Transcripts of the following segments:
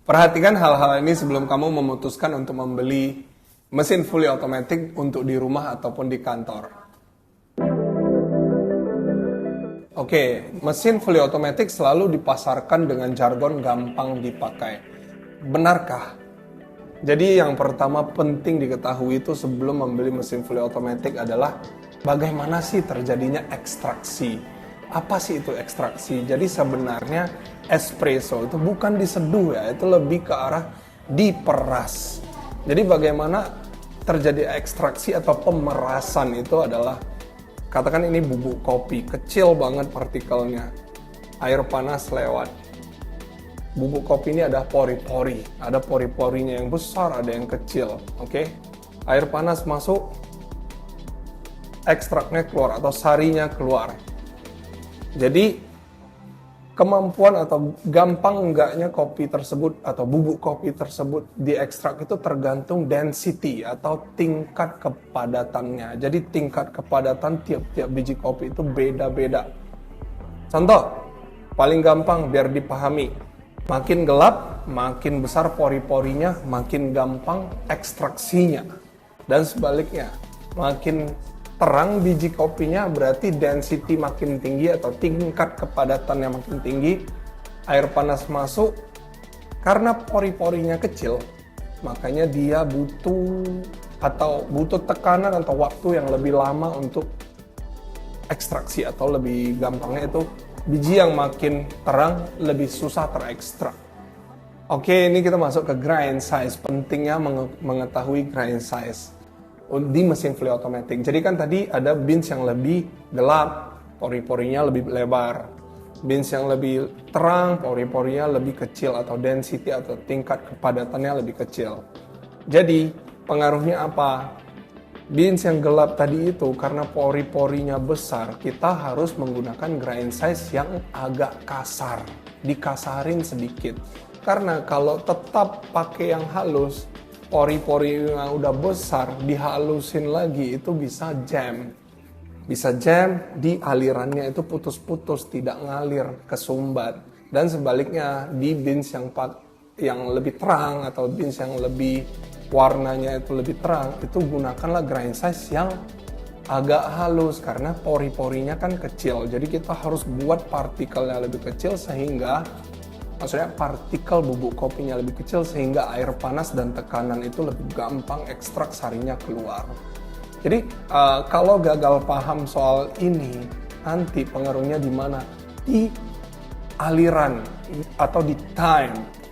Perhatikan hal-hal ini sebelum kamu memutuskan untuk membeli mesin fully automatic untuk di rumah ataupun di kantor. Oke, mesin fully automatic selalu dipasarkan dengan jargon gampang dipakai. Benarkah? Jadi yang pertama penting diketahui itu sebelum membeli mesin fully automatic adalah bagaimana sih terjadinya ekstraksi. Apa sih itu ekstraksi? Jadi sebenarnya espresso itu bukan diseduh ya, itu lebih ke arah diperas. Jadi bagaimana terjadi ekstraksi atau pemerasan itu adalah, katakan ini bubuk kopi, kecil banget partikelnya. Air panas lewat. Bubuk kopi ini ada pori-pori, ada pori-porinya yang besar, ada yang kecil, oke? Air panas masuk, ekstraknya keluar atau sarinya keluar. Jadi kemampuan atau gampang enggaknya kopi tersebut atau bubuk kopi tersebut diekstrak itu tergantung density atau tingkat kepadatannya. Jadi tingkat kepadatan tiap-tiap biji kopi itu beda-beda. Contoh, paling gampang biar dipahami. Makin gelap, makin besar pori-porinya, makin gampang ekstraksinya. Dan sebaliknya, makin terang biji kopinya berarti density makin tinggi atau tingkat kepadatannya makin tinggi. Air panas masuk, karena pori-porinya kecil, makanya dia butuh tekanan atau waktu yang lebih lama untuk ekstraksi, atau lebih gampangnya itu biji yang makin terang lebih susah terekstrak. Oke, ini kita masuk ke grind size. Pentingnya mengetahui grind size di mesin fully automatic. Jadi kan tadi ada beans yang lebih gelap, pori-porinya lebih lebar. Beans yang lebih terang, pori-porinya lebih kecil atau density atau tingkat kepadatannya lebih kecil. Jadi pengaruhnya apa? Beans yang gelap tadi itu karena pori-porinya besar, kita harus menggunakan grind size yang agak kasar, dikasarin sedikit. Karena kalau tetap pakai yang halus, pori-pori yang udah besar dihalusin lagi itu bisa jam di alirannya, itu putus-putus, tidak ngalir, kesumbat. Dan sebaliknya di beans yang lebih terang atau beans yang lebih warnanya itu lebih terang, itu gunakanlah grind size yang agak halus karena pori-porinya kan kecil. Jadi kita harus buat partikelnya lebih kecil sehingga partikel bubuk kopinya lebih kecil sehingga air panas dan tekanan itu lebih gampang ekstrak sarinya keluar. Jadi kalau gagal paham soal ini, nanti pengaruhnya di mana? Di aliran atau di time.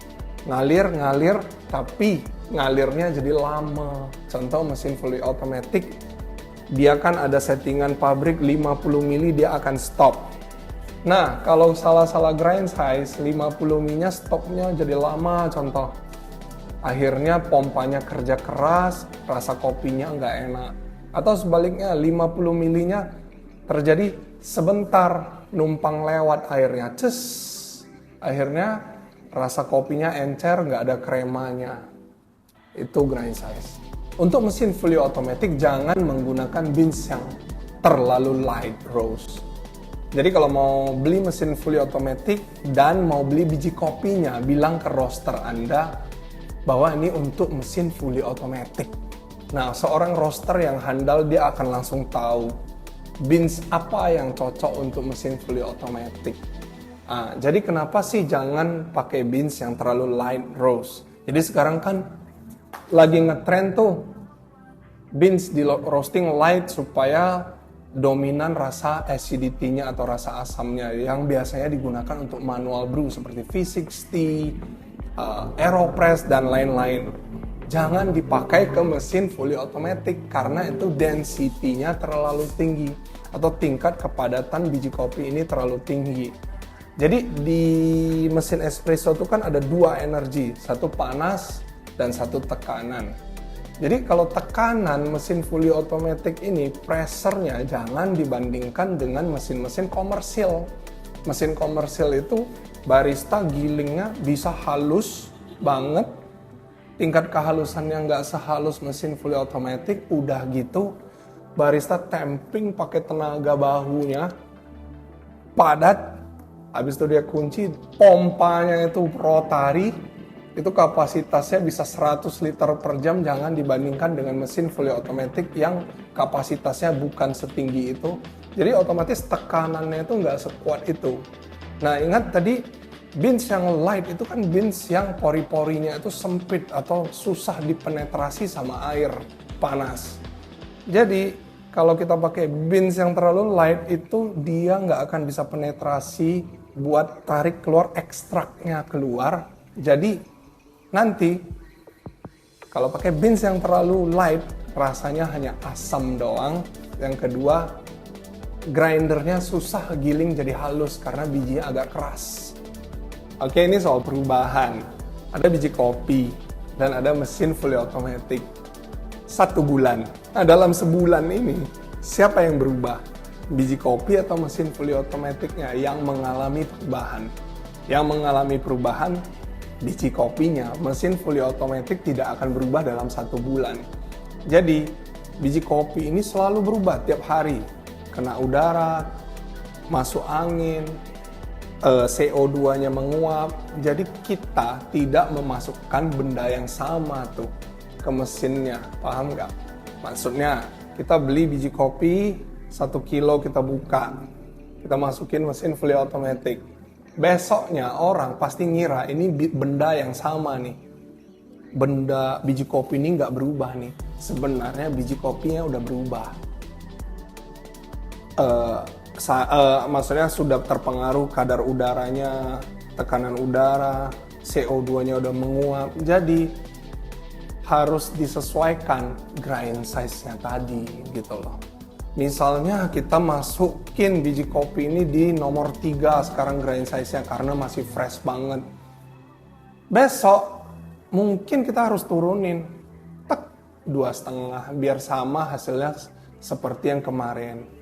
Ngalir, tapi ngalirnya jadi lama. Contoh mesin fully automatic, dia kan ada settingan pabrik 50 mili dia akan stop. Nah, kalau salah-salah grind size, 50 mili-nya stopnya jadi lama contoh. Akhirnya pompanya kerja keras, rasa kopinya nggak enak. Atau sebaliknya, 50 mili-nya terjadi sebentar, numpang lewat airnya, akhirnya rasa kopinya encer, nggak ada kremanya. Itu grind size. Untuk mesin fully automatic, jangan menggunakan beans yang terlalu light roast. Jadi kalau mau beli mesin fully automatic dan mau beli biji kopinya, bilang ke roaster Anda bahwa ini untuk mesin fully automatic. Nah, seorang roaster yang handal dia akan langsung tahu beans apa yang cocok untuk mesin fully automatic. Jadi kenapa sih jangan pakai beans yang terlalu light roast? Jadi sekarang kan lagi ngetrend tuh beans di roasting light supaya dominan rasa acidity-nya atau rasa asamnya yang biasanya digunakan untuk manual brew seperti V60, Aeropress dan lain-lain. Jangan dipakai ke mesin fully automatic karena itu density-nya terlalu tinggi atau tingkat kepadatan biji kopi ini terlalu tinggi. Jadi di mesin espresso itu kan ada dua energi, satu panas dan satu tekanan. Jadi kalau tekanan mesin fully automatic ini, pressure-nya jangan dibandingkan dengan mesin-mesin komersil. Mesin komersil itu barista gilingnya bisa halus banget, tingkat kehalusannya nggak sehalus mesin fully automatic. Udah gitu barista tamping pakai tenaga bahunya padat, Habis itu dia kunci, pompanya itu rotary, itu kapasitasnya bisa 100 liter per jam, jangan dibandingkan dengan mesin fully automatic yang kapasitasnya bukan setinggi itu. Jadi otomatis tekanannya itu nggak sekuat itu. Nah ingat tadi, bins yang light itu kan bins yang pori-porinya itu sempit atau susah dipenetrasi sama air panas. Jadi kalau kita pakai bins yang terlalu light itu dia nggak akan bisa penetrasi buat tarik keluar ekstraknya keluar. Jadi nanti kalau pakai bins yang terlalu light rasanya hanya asam doang. Yang kedua, grindernya susah giling jadi halus karena bijinya agak keras. Oke, ini soal perubahan. Ada biji kopi dan ada mesin fully automatic. 1 bulan. Nah, dalam sebulan ini siapa yang berubah? Biji kopi atau mesin fully automaticnya yang mengalami perubahan? Yang mengalami perubahan biji kopinya. Mesin fully automatic tidak akan berubah dalam 1 bulan. Jadi, biji kopi ini selalu berubah tiap hari. Kena udara, masuk angin, CO2-nya menguap. Jadi kita tidak memasukkan benda yang sama tuh ke mesinnya. Paham nggak? Maksudnya, kita beli biji kopi 1 kilo kita buka. Kita masukin mesin fully automatic. Besoknya orang pasti ngira ini benda yang sama nih. Benda biji kopi ini nggak berubah nih. Sebenarnya biji kopinya udah berubah. Maksudnya sudah terpengaruh kadar udaranya, tekanan udara, CO2-nya udah menguap. Jadi harus disesuaikan grind size-nya tadi gitu loh. Misalnya kita masukin biji kopi ini di nomor 3 sekarang grind size-nya karena masih fresh banget. Besok mungkin kita harus turunin 2,5 biar sama hasilnya seperti yang kemarin.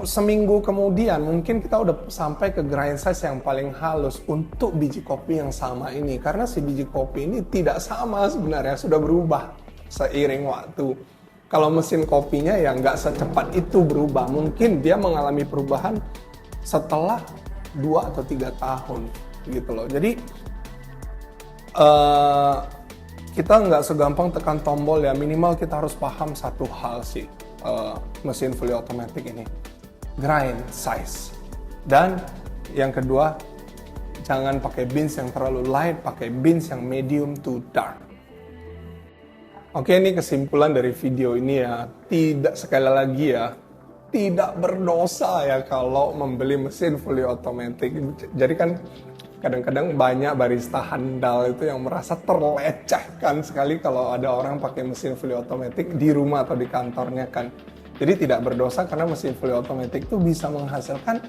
Seminggu kemudian mungkin kita udah sampai ke grind size yang paling halus untuk biji kopi yang sama ini. Karena si biji kopi ini tidak sama sebenarnya, sudah berubah seiring waktu. Kalau mesin kopinya ya nggak secepat itu berubah. Mungkin dia mengalami perubahan setelah 2 atau 3 tahun gitu loh. Jadi kita nggak segampang tekan tombol ya. Minimal kita harus paham satu hal sih. Mesin fully automatic ini, grind size. Dan yang kedua, jangan pakai bins yang terlalu light, pakai bins yang medium to dark. Oke, ini kesimpulan dari video ini ya. Tidak, sekali lagi ya, tidak berdosa ya kalau membeli mesin fully automatic. Jadi kan kadang-kadang banyak barista handal itu yang merasa terlecehkan sekali kalau ada orang pakai mesin fully automatic di rumah atau di kantornya kan. Jadi tidak berdosa karena mesin fully automatic itu bisa menghasilkan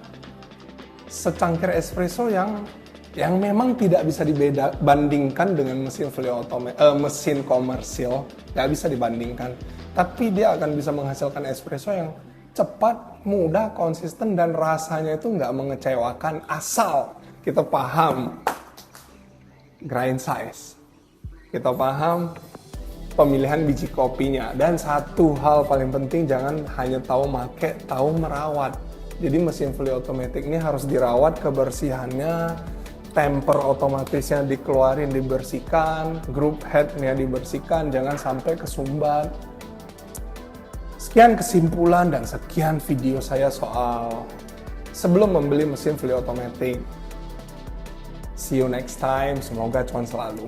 secangkir espresso yang memang tidak bisa dibandingkan dengan mesin fully automatic, mesin komersil, nggak bisa dibandingkan. Tapi dia akan bisa menghasilkan espresso yang cepat, mudah, konsisten, dan rasanya itu nggak mengecewakan asal kita paham grind size, kita paham pemilihan biji kopinya, dan satu hal paling penting, jangan hanya tahu make, tahu merawat. Jadi mesin fully automatic ini harus dirawat kebersihannya, temper otomatisnya dikeluarin, dibersihkan, group headnya dibersihkan, jangan sampai kesumbat. Sekian kesimpulan dan sekian video saya soal sebelum membeli mesin fully automatic. See you next time, semoga cuan selalu.